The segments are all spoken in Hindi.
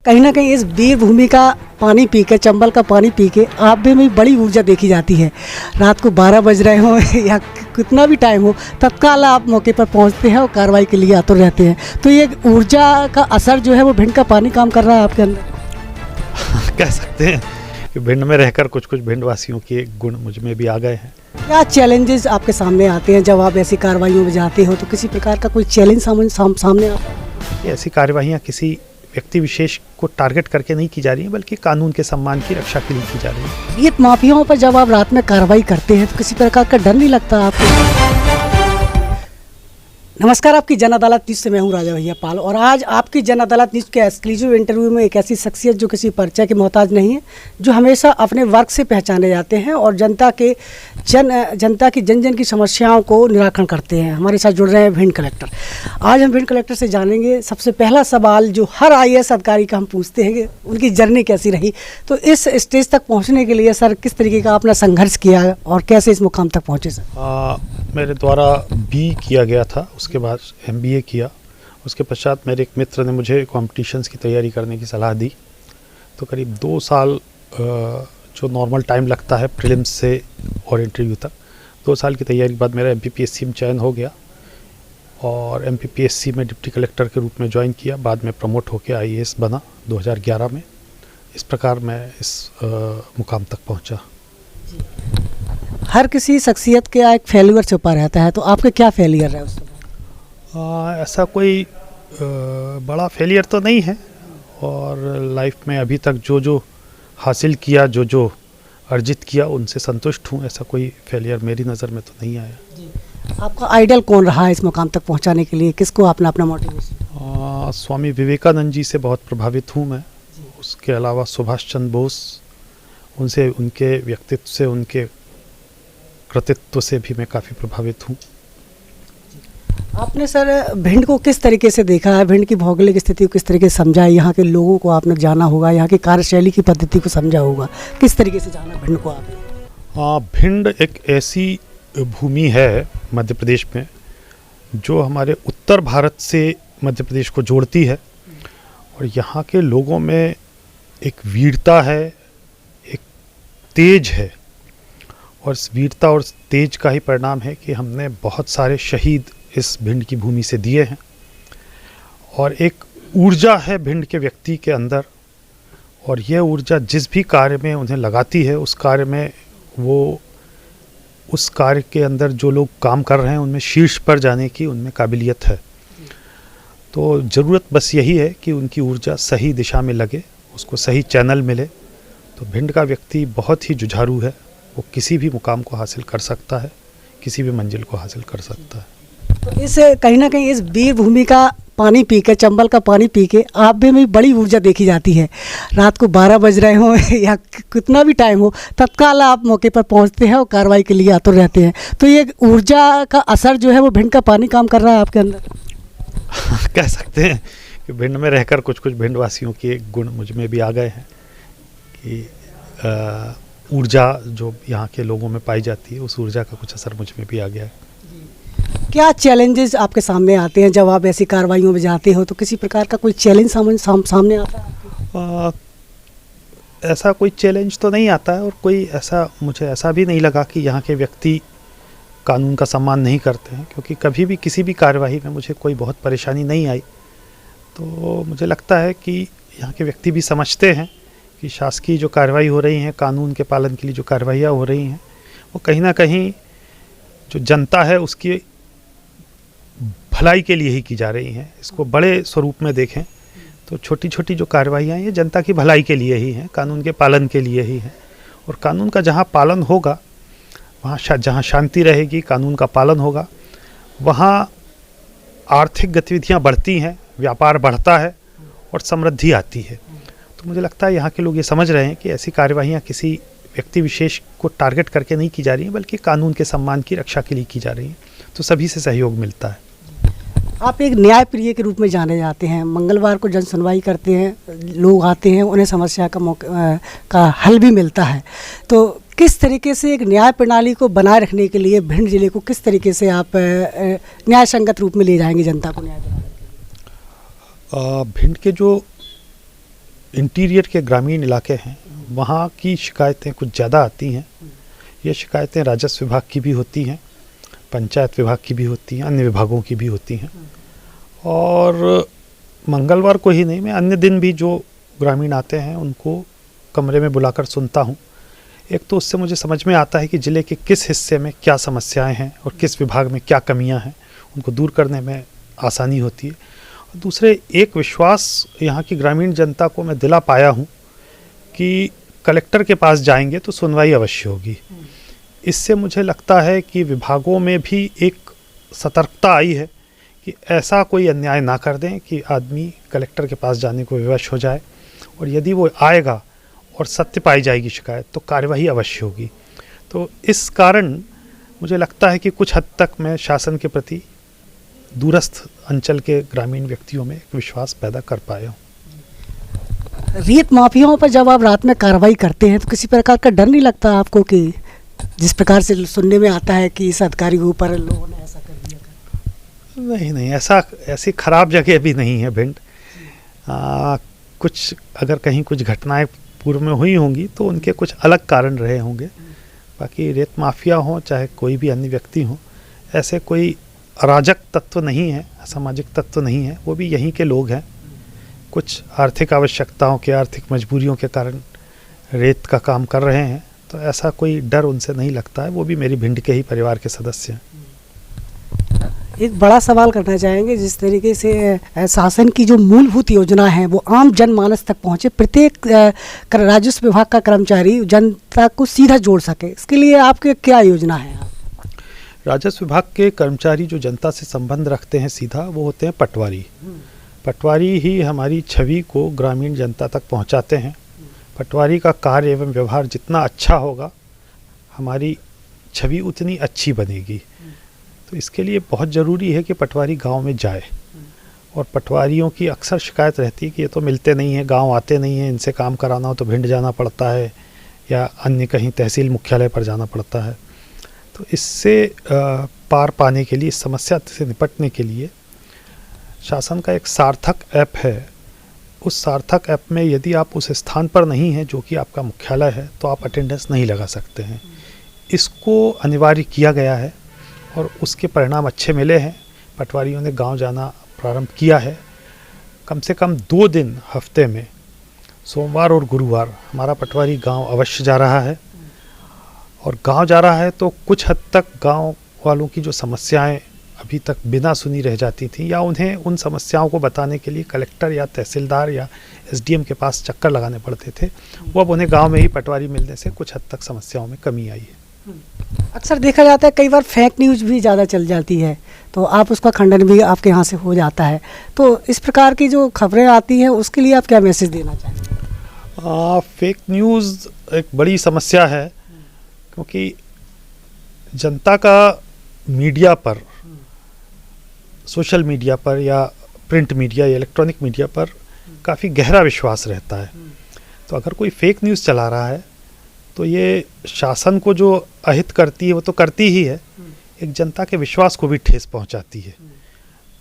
कहीं ना कहीं इस वीर भूमि का पानी पी के, चंबल का पानी पी के आप में बड़ी ऊर्जा देखी जाती है। रात को 12 बज रहे हो या कितना भी टाइम हो, तत्काल आप मौके पर पहुंचते हैं और कार्रवाई के लिए आतुर रहते हैं। तो ये ऊर्जा का असर जो है वो भिंड का पानी काम कर रहा है आपके अंदर। कह सकते हैं कि भिंड में रहकर कुछ कुछ भिंड वासियों के गुण मुझ में भी आ गए हैं। क्या चैलेंजेस आपके सामने आते हैं जब आप ऐसी कार्रवाइयों में जाते हो? तो किसी प्रकार का कोई चैलेंज सामने आता है? ऐसी कार्यवाहियाँ किसी व्यक्ति विशेष को टारगेट करके नहीं की जा रही हैं, बल्कि कानून के सम्मान की रक्षा के लिए की जा रही है। ये माफियाओं पर जब आप रात में कार्रवाई करते हैं तो किसी प्रकार का डर नहीं लगता आपको? नमस्कार, आपकी जन अदालत न्यूज़ से मैं हूं राजा भैया पाल, और आज आपकी जन अदालत न्यूज़ के एक्सक्लूसिव इंटरव्यू में एक ऐसी शख्सियत जो किसी परिचय के मोहताज नहीं है, जो हमेशा अपने वर्क से पहचाने जाते हैं और जनता की जन की समस्याओं को निराकरण करते हैं। हमारे साथ जुड़ रहे हैं भिंड कलेक्टर। आज हम भिंड कलेक्टर से जानेंगे सबसे पहला सवाल जो हर IAS अधिकारी का हम पूछते हैं कि उनकी जर्नी कैसी रही। तो इस स्टेज तक पहुँचने के लिए सर किस तरीके का आपने संघर्ष किया और कैसे इस मुकाम तक पहुँचे सर? मेरे द्वारा BE किया गया था, उसके बाद MBA किया। उसके पश्चात मेरे एक मित्र ने मुझे कॉम्पिटिशन्स की तैयारी करने की सलाह दी। तो करीब 2 साल जो नॉर्मल टाइम लगता है प्रीलिम्स से और इंटरव्यू तक, 2 साल की तैयारी के बाद मेरा MPPSC में चयन हो गया और MPPSC में डिप्टी कलेक्टर के रूप में ज्वाइन किया। बाद में प्रमोट होकर IAS बना 2011 में। इस प्रकार मैं इस मुकाम तक पहुंचा। हर किसी शख्सियत के एक फेलियर छुपा रहता है, तो आपके क्या फेलियर है उसमें? ऐसा कोई बड़ा फेलियर तो नहीं है, और लाइफ में अभी तक जो हासिल किया, जो अर्जित किया, उनसे संतुष्ट हूँ। ऐसा कोई फेलियर मेरी नज़र में तो नहीं आया। आपका आइडल कौन रहा है इस मुकाम तक पहुंचाने के लिए? किसको आपने अपना मोटिवेशन? स्वामी विवेकानंद जी से बहुत प्रभावित हूँ मैं। उसके अलावा सुभाष चंद्र बोस, उनसे, उनके व्यक्तित्व से, उनके कृतित्व से भी मैं काफ़ी प्रभावित हूँ। आपने सर भिंड को किस तरीके से देखा है? भिंड की भौगोलिक स्थिति को किस तरीके से समझा है? यहाँ के लोगों को आपने जाना होगा, यहाँ की कार्यशैली की पद्धति को समझा होगा, किस तरीके से जाना भिंड को आपने? भिंड एक ऐसी भूमि है मध्य प्रदेश में जो हमारे उत्तर भारत से मध्य प्रदेश को जोड़ती है, और यहाँ के लोगों में एक वीरता है, एक तेज है, और इस वीरता और तेज का ही परिणाम है कि हमने बहुत सारे शहीद इस भिंड की भूमि से दिए हैं। और एक ऊर्जा है भिंड के व्यक्ति के अंदर, और यह ऊर्जा जिस भी कार्य में उन्हें लगाती है, उस कार्य में वो, उस कार्य के अंदर जो लोग काम कर रहे हैं उनमें शीर्ष पर जाने की उनमें काबिलियत है। तो ज़रूरत बस यही है कि उनकी ऊर्जा सही दिशा में लगे, उसको सही चैनल मिले। तो भिंड का व्यक्ति बहुत ही जुझारू है, वो किसी भी मुकाम को हासिल कर सकता है, किसी भी मंजिल को हासिल कर सकता है। तो इस कहीं ना कहीं इस वीर भूमि का पानी पी के, चंबल का पानी पी के आप में बड़ी ऊर्जा देखी जाती है। रात को 12 बज रहे हो या कितना भी टाइम हो, तत्काल आप मौके पर पहुंचते हैं और कार्रवाई के लिए आतुर रहते हैं। तो ये ऊर्जा का असर जो है वो भिंड का पानी काम कर रहा है आपके अंदर। कह सकते हैं कि भिंड में रहकर कुछ कुछ भिंड वासियों के गुण मुझ में भी आ गए हैं, कि ऊर्जा जो यहाँ के लोगों में पाई जाती है, उस ऊर्जा का कुछ असर मुझ में भी आ गया है। क्या चैलेंजेस आपके सामने आते हैं जब आप ऐसी कार्रवाइयों में जाते हो? तो किसी प्रकार का कोई चैलेंज सामने आता है? ऐसा कोई चैलेंज तो नहीं आता है, और कोई ऐसा, मुझे ऐसा भी नहीं लगा कि यहाँ के व्यक्ति कानून का सम्मान नहीं करते हैं, क्योंकि कभी भी किसी भी कार्यवाही में मुझे कोई बहुत परेशानी नहीं आई। तो मुझे लगता है कि यहाँ के व्यक्ति भी समझते हैं कि शासकीय जो कार्रवाई हो रही हैं, कानून के पालन के लिए जो कार्रवाइयाँ हो रही हैं, वो कहीं ना कहीं जो जनता है उसकी भलाई के लिए ही की जा रही हैं। इसको बड़े स्वरूप में देखें तो छोटी छोटी जो कार्रवाइयाँ ये जनता की भलाई के लिए ही हैं, कानून के पालन के लिए ही हैं। और कानून का जहाँ पालन होगा, वहाँ जहाँ शांति रहेगी, कानून का पालन होगा, वहाँ आर्थिक गतिविधियाँ बढ़ती हैं, व्यापार बढ़ता है और समृद्धि आती है। तो मुझे लगता है यहाँ के लोग ये समझ रहे हैं कि ऐसी कार्यवाहियाँ किसी व्यक्ति विशेष को टारगेट करके नहीं की जा रही हैं, बल्कि कानून के सम्मान की रक्षा के लिए की जा रही हैं। तो सभी से सहयोग मिलता है। आप एक न्याय प्रिय के रूप में जाने जाते हैं। मंगलवार को जन सुनवाई करते हैं, लोग आते हैं, उन्हें समस्या का हल भी मिलता है। तो किस तरीके से एक न्याय प्रणाली को बनाए रखने के लिए भिंड जिले को किस तरीके से आप न्याय संगत रूप में ले जाएंगे जनता को न्याय दिलाने? भिंड के जो इंटीरियर के ग्रामीण इलाके हैं वहाँ की शिकायतें कुछ ज़्यादा आती हैं। ये शिकायतें राजस्व विभाग की भी होती हैं, पंचायत विभाग की भी होती हैं, अन्य विभागों की भी होती हैं। और मंगलवार को ही नहीं, मैं अन्य दिन भी जो ग्रामीण आते हैं उनको कमरे में बुलाकर सुनता हूँ। एक तो उससे मुझे समझ में आता है कि ज़िले के किस हिस्से में क्या समस्याएं हैं और किस विभाग में क्या कमियां हैं, उनको दूर करने में आसानी होती है। और दूसरे, एक विश्वास यहाँ की ग्रामीण जनता को मैं दिला पाया हूँ कि कलेक्टर के पास जाएंगे तो सुनवाई अवश्य होगी। इससे मुझे लगता है कि विभागों में भी एक सतर्कता आई है कि ऐसा कोई अन्याय ना कर दें कि आदमी कलेक्टर के पास जाने को विवश हो जाए, और यदि वो आएगा और सत्य पाई जाएगी शिकायत तो कार्यवाही अवश्य होगी। तो इस कारण मुझे लगता है कि कुछ हद तक मैं शासन के प्रति दूरस्थ अंचल के ग्रामीण व्यक्तियों में एक विश्वास पैदा कर पाया हूँ। रेत माफियाओं पर जब आप रात में कार्रवाई करते हैं तो किसी प्रकार का डर नहीं लगता आपको कि जिस प्रकार से सुनने में आता है कि इस अधिकारी के ऊपर लोगों ने ऐसा कर दिया? नहीं, ऐसी खराब जगह भी नहीं है भिंड। कुछ अगर कहीं कुछ घटनाएं पूर्व में हुई होंगी तो उनके कुछ अलग कारण रहे होंगे। बाकी रेत माफिया हो चाहे कोई भी अन्य व्यक्ति हो, ऐसे कोई अराजक तत्व नहीं है, असामाजिक तत्व नहीं है। वो भी यहीं के लोग हैं, कुछ आर्थिक आवश्यकताओं के, आर्थिक मजबूरियों के कारण रेत का काम कर रहे हैं, तो ऐसा कोई डर उनसे नहीं लगता है। वो भी मेरी भिंड के ही परिवार के सदस्य हैं। एक बड़ा सवाल करना चाहेंगे, जिस तरीके से शासन की जो मूलभूत योजना है वो आम जनमानस तक पहुंचे, प्रत्येक राजस्व विभाग का कर्मचारी जनता को सीधा जोड़ सके, इसके लिए आपके क्या योजना है? राजस्व विभाग के कर्मचारी जो जनता से संबंध रखते हैं सीधा, वो होते हैं पटवारी। पटवारी ही हमारी छवि को ग्रामीण जनता तक पहुंचाते हैं। पटवारी का कार्य एवं व्यवहार जितना अच्छा होगा, हमारी छवि उतनी अच्छी बनेगी। तो इसके लिए बहुत ज़रूरी है कि पटवारी गांव में जाए। और पटवारियों की अक्सर शिकायत रहती है कि ये तो मिलते नहीं हैं, गांव आते नहीं हैं, इनसे काम कराना हो तो भिंड जाना पड़ता है या अन्य कहीं तहसील मुख्यालय पर जाना पड़ता है। तो इससे पार पाने के लिए, इस समस्या से निपटने के लिए शासन का एक सार्थक ऐप है। उस सार्थक ऐप में यदि आप उस स्थान पर नहीं हैं जो कि आपका मुख्यालय है, तो आप अटेंडेंस नहीं लगा सकते हैं। इसको अनिवार्य किया गया है और उसके परिणाम अच्छे मिले हैं। पटवारियों ने गांव जाना प्रारंभ किया है। कम से कम 2 दिन हफ्ते में, सोमवार और गुरुवार, हमारा पटवारी गांव अवश्य जा रहा है। और गांव जा रहा है तो कुछ हद तक गांव वालों की जो समस्याएं अभी तक बिना सुनी रह जाती थी, या उन्हें उन समस्याओं को बताने के लिए कलेक्टर या तहसीलदार या एसडीएम के पास चक्कर लगाने पड़ते थे, वो अब उन्हें गांव में ही पटवारी मिलने से कुछ हद तक समस्याओं में कमी आई है। अक्सर देखा जाता है कई बार फेक न्यूज़ भी ज़्यादा चल जाती है, तो आप उसका खंडन भी आपके यहाँ से हो जाता है। तो इस प्रकार की जो खबरें आती हैं उसके लिए आप क्या मैसेज देना चाहेंगे? फेक न्यूज़ एक बड़ी समस्या है, क्योंकि जनता का मीडिया पर, सोशल मीडिया पर या प्रिंट मीडिया या इलेक्ट्रॉनिक मीडिया पर काफ़ी गहरा विश्वास रहता है। तो अगर कोई फेक न्यूज़ चला रहा है तो ये शासन को जो अहित करती है वो तो करती ही है, एक जनता के विश्वास को भी ठेस पहुंचाती है।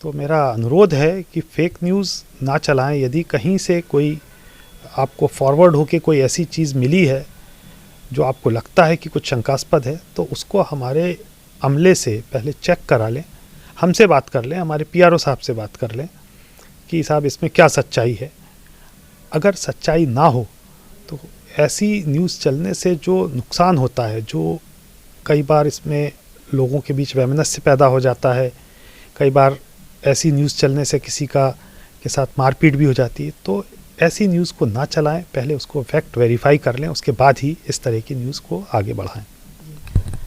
तो मेरा अनुरोध है कि फेक न्यूज़ ना चलाएं। यदि कहीं से कोई आपको फॉरवर्ड होके कोई ऐसी चीज़ मिली है जो आपको लगता है कि कुछ शंकास्पद है, तो उसको हमारे अमले से पहले चेक करा लें, हमसे बात कर लें, हमारे पीआरओ साहब से बात कर लें कि साहब इसमें क्या सच्चाई है। अगर सच्चाई ना हो तो ऐसी न्यूज़ चलने से जो नुकसान होता है, जो कई बार इसमें लोगों के बीच वैमनस्य पैदा हो जाता है, कई बार ऐसी न्यूज़ चलने से किसी के साथ मारपीट भी हो जाती है, तो ऐसी न्यूज़ को ना चलाएं, पहले उसको फैक्ट वेरीफाई कर लें, उसके बाद ही इस तरह की न्यूज़ को आगे बढ़ाएं।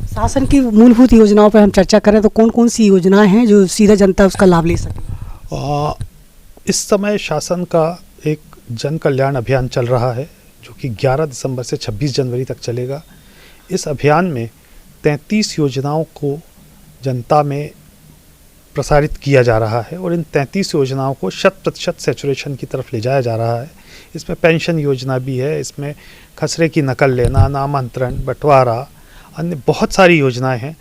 शासन की मूलभूत योजनाओं पर हम चर्चा करें तो कौन कौन सी योजनाएं हैं जो सीधा जनता उसका लाभ ले सके? इस समय शासन का एक जन कल्याण अभियान चल रहा है जो कि 11 दिसंबर से 26 जनवरी तक चलेगा। इस अभियान में 33 योजनाओं को जनता में प्रसारित किया जा रहा है और इन 33 योजनाओं को 100% सैचुरेशन की तरफ ले जाया जा रहा है। इसमें पेंशन योजना भी है, इसमें खसरे की नकल लेना, नामांतरण, बंटवारा, अन्य बहुत सारी योजनाएं हैं।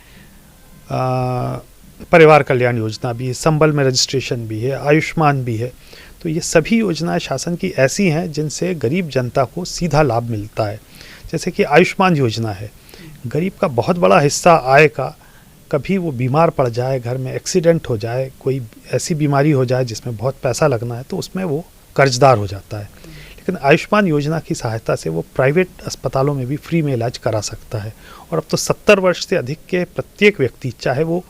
परिवार कल्याण योजना भी है, संबल में रजिस्ट्रेशन भी है, आयुष्मान भी है। तो ये सभी योजनाएं शासन की ऐसी हैं जिनसे गरीब जनता को सीधा लाभ मिलता है। जैसे कि आयुष्मान योजना है, गरीब का बहुत बड़ा हिस्सा आय का कभी वो बीमार पड़ जाए, घर में एक्सीडेंट हो जाए, कोई ऐसी बीमारी हो जाए जिसमें बहुत पैसा लगना है, तो उसमें वो कर्जदार हो जाता है। लेकिन आयुष्मान योजना की सहायता से वो प्राइवेट अस्पतालों में भी फ्री में इलाज करा सकता है। और अब तो 70 वर्ष से अधिक के प्रत्येक व्यक्ति, चाहे वो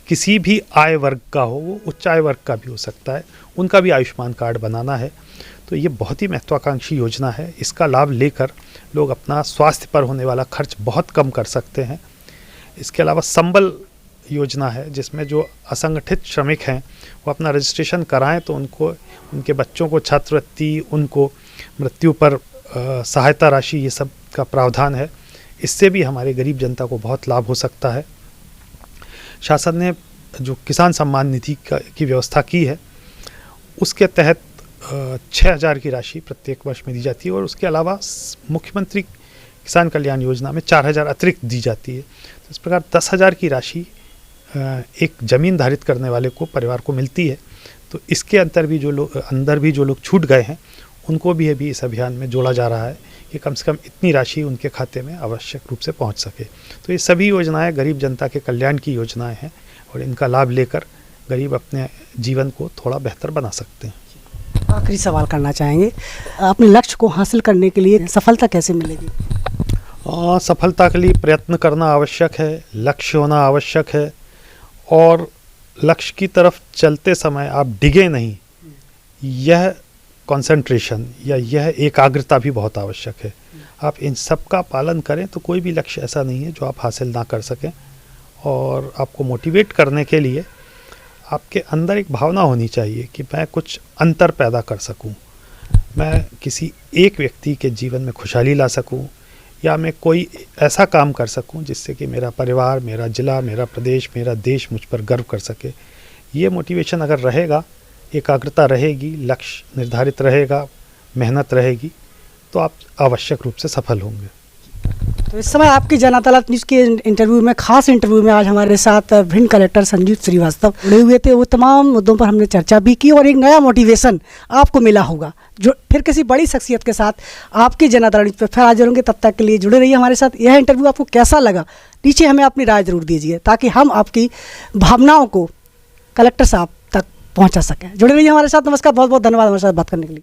किसी भी आय वर्ग का हो, वो उच्च आय वर्ग का भी हो सकता है, उनका भी आयुष्मान कार्ड बनाना है। तो ये बहुत ही महत्वाकांक्षी योजना है। इसका लाभ लेकर लोग अपना स्वास्थ्य पर होने वाला खर्च बहुत कम कर सकते हैं। इसके अलावा संबल योजना है, जिसमें जो असंगठित श्रमिक हैं वो अपना रजिस्ट्रेशन कराएं तो उनको, उनके बच्चों को छात्रवृत्ति, उनको मृत्यु पर सहायता राशि, ये सब का प्रावधान है। इससे भी हमारे गरीब जनता को बहुत लाभ हो सकता है। शासन ने जो किसान सम्मान निधि की व्यवस्था की है, उसके तहत 6,000 की राशि प्रत्येक वर्ष में दी जाती है और उसके अलावा मुख्यमंत्री किसान कल्याण योजना में 4,000 अतिरिक्त दी जाती है। तो इस प्रकार 10,000 की राशि एक ज़मीन धारित करने वाले को, परिवार को मिलती है। तो इसके अंदर भी जो लोग छूट गए हैं उनको भी अभी इस अभियान में जोड़ा जा रहा है कि कम से कम इतनी राशि उनके खाते में आवश्यक रूप से पहुंच सके। तो ये सभी योजनाएं गरीब जनता के कल्याण की योजनाएं हैं और इनका लाभ लेकर गरीब अपने जीवन को थोड़ा बेहतर बना सकते हैं। आखिरी सवाल करना चाहेंगे, अपने लक्ष्य को हासिल करने के लिए सफलता कैसे मिलेगी? सफलता के लिए प्रयत्न करना आवश्यक है, लक्ष्य होना आवश्यक है और लक्ष्य की तरफ चलते समय आप डिगे नहीं, यह कंसंट्रेशन या यह एकाग्रता भी बहुत आवश्यक है। आप इन सब का पालन करें तो कोई भी लक्ष्य ऐसा नहीं है जो आप हासिल ना कर सकें। और आपको मोटिवेट करने के लिए आपके अंदर एक भावना होनी चाहिए कि मैं कुछ अंतर पैदा कर सकूं, मैं किसी एक व्यक्ति के जीवन में खुशहाली ला सकूं, या मैं कोई ऐसा काम कर सकूं जिससे कि मेरा परिवार, मेरा जिला, मेरा प्रदेश, मेरा देश मुझ पर गर्व कर सके। ये मोटिवेशन अगर रहेगा, एकाग्रता रहेगी, लक्ष्य निर्धारित रहेगा, मेहनत रहेगी, तो आप आवश्यक रूप से सफल होंगे। तो इस समय आपकी जन अदालत न्यूज़ के इंटरव्यू में, खास इंटरव्यू में आज हमारे साथ भिंड कलेक्टर संजीव श्रीवास्तव जुड़े हुए थे। वो तमाम मुद्दों पर हमने चर्चा भी की और एक नया मोटिवेशन आपको मिला होगा। जो फिर किसी बड़ी शख्सियत के साथ आपकी जन अदालत न्यूज़ पर फिर हाजिर होंगे। तब तक के लिए जुड़े रहिए हमारे साथ। यह इंटरव्यू आपको कैसा लगा, नीचे हमें अपनी राय ज़रूर दीजिए ताकि हम आपकी भावनाओं को कलेक्टर साहब तक पहुँचा सकें। जुड़े रहिए हमारे साथ। नमस्कार, बहुत बहुत धन्यवाद हमारे साथ बात करने के लिए।